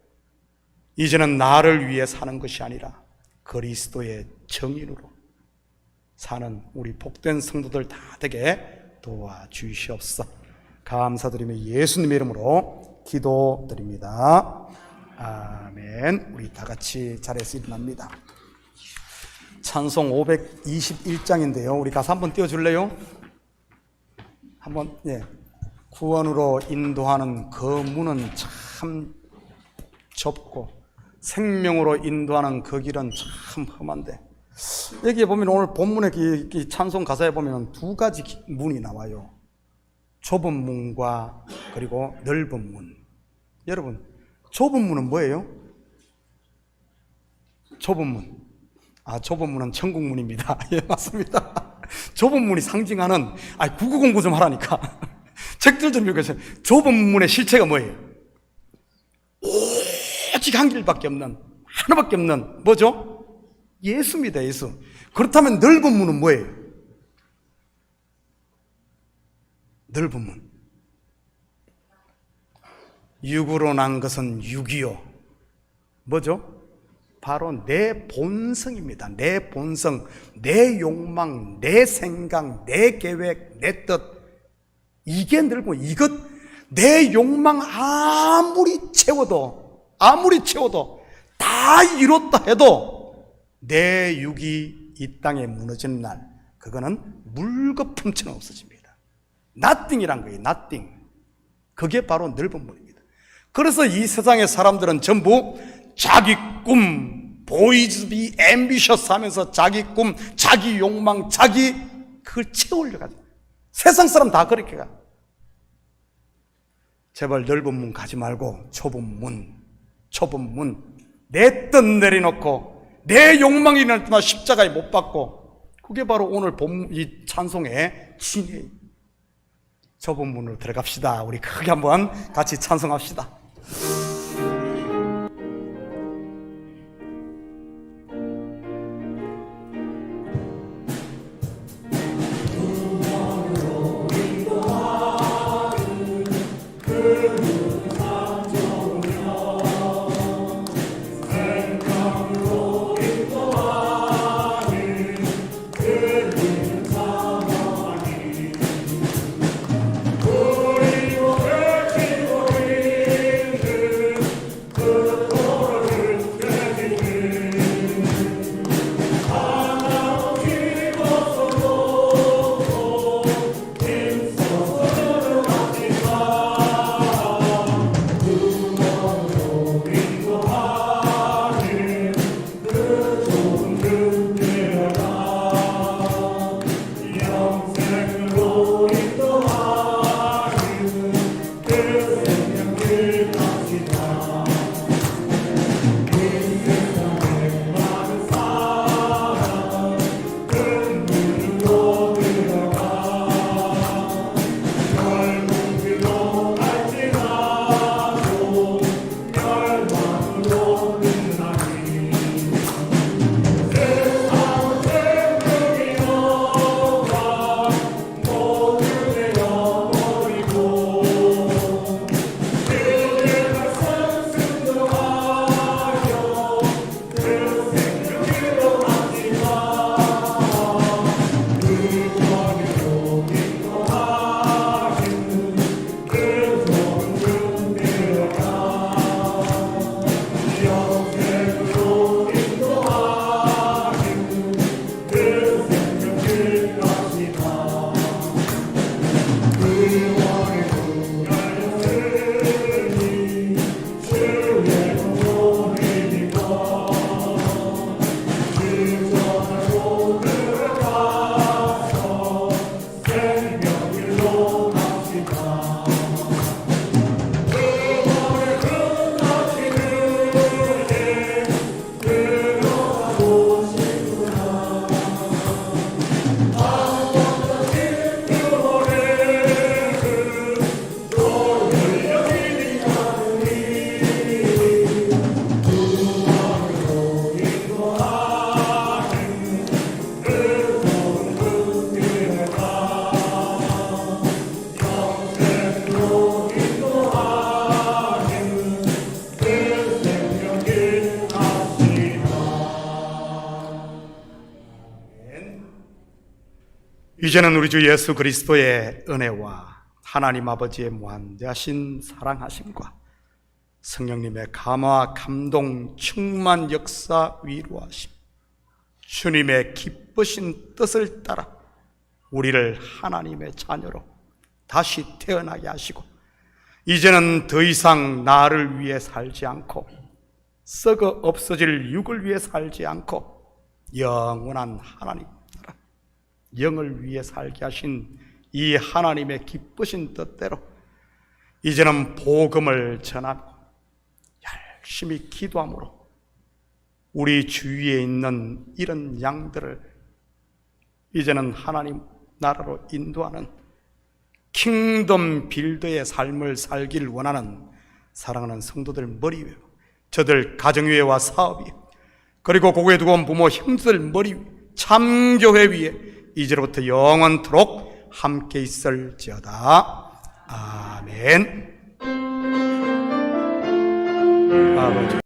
[SPEAKER 1] 이제는 나를 위해 사는 것이 아니라 그리스도의 정인으로 사는 우리 복된 성도들 다 되게 도와주시옵소서. 감사드리며 예수님의 이름으로 기도드립니다. 아멘. 우리 다 같이 자리에서 일어납니다. 찬송 521장인데요. 우리 가서 한번 띄워줄래요? 한번, 구원으로 인도하는 그 문은 참 좁고 생명으로 인도하는 그 길은 참 험한데, 여기에 보면 오늘 본문의 이 찬송 가사에 보면 두 가지 문이 나와요. 좁은 문과 그리고 넓은 문. 여러분, 좁은 문은 뭐예요? 좁은 문. 좁은 문은 천국 문입니다. 예, 맞습니다. 좁은 문이 상징하는, 국어 공부 좀 하라니까. 책들 좀 읽으세요. 좁은 문의 실체가 뭐예요? 오직 한 길밖에 없는, 하나밖에 없는, 뭐죠? 예수입니다, 예수. 그렇다면 넓은 문은 뭐예요? 넓은 문. 육으로 난 것은 육이요. 뭐죠? 바로 내 본성입니다. 내 본성, 내 욕망, 내 생각, 내 계획, 내 뜻. 이게 넓고, 이것, 내 욕망 아무리 채워도 다 이뤘다 해도 내 육이 이 땅에 무너지는 날, 그거는 물거품처럼 없어집니다. nothing이란 거예요, nothing. 그게 바로 넓은 문입니다. 그래서 이 세상의 사람들은 전부 자기 꿈, boys be ambitious 하면서 자기 꿈, 자기 욕망, 자기 그걸 채우려고 가죠. 세상 사람 다 그렇게 가. 제발 넓은 문 가지 말고 좁은 문 내 뜻 내려놓고 내 욕망이 일어날 때마다 십자가에 못 박고, 그게 바로 오늘 이 찬송의 진리예요. 좁은 문으로 들어갑시다. 우리 크게 한번 같이 찬송합시다. 이제는 우리 주 예수 그리스도의 은혜와 하나님 아버지의 무한대하신 사랑하심과 성령님의 감화, 감동, 충만, 역사, 위로하심, 주님의 기쁘신 뜻을 따라 우리를 하나님의 자녀로 다시 태어나게 하시고, 이제는 더 이상 나를 위해 살지 않고 썩어 없어질 육을 위해 살지 않고 영원한 하나님 나라, 영을 위해 살게 하신 이 하나님의 기쁘신 뜻대로 이제는 복음을 전하고 열심히 기도함으로 우리 주위에 있는 이런 양들을 이제는 하나님 나라로 인도하는 킹덤 빌더의 삶을 살길 원하는 사랑하는 성도들 머리 위에, 저들 가정 위에와 사업 위에, 그리고 고개 두고 온 부모 형제들 머리 위에, 참교회 위에 이제로부터 영원토록 함께 있을지어다. 아멘. 아버지,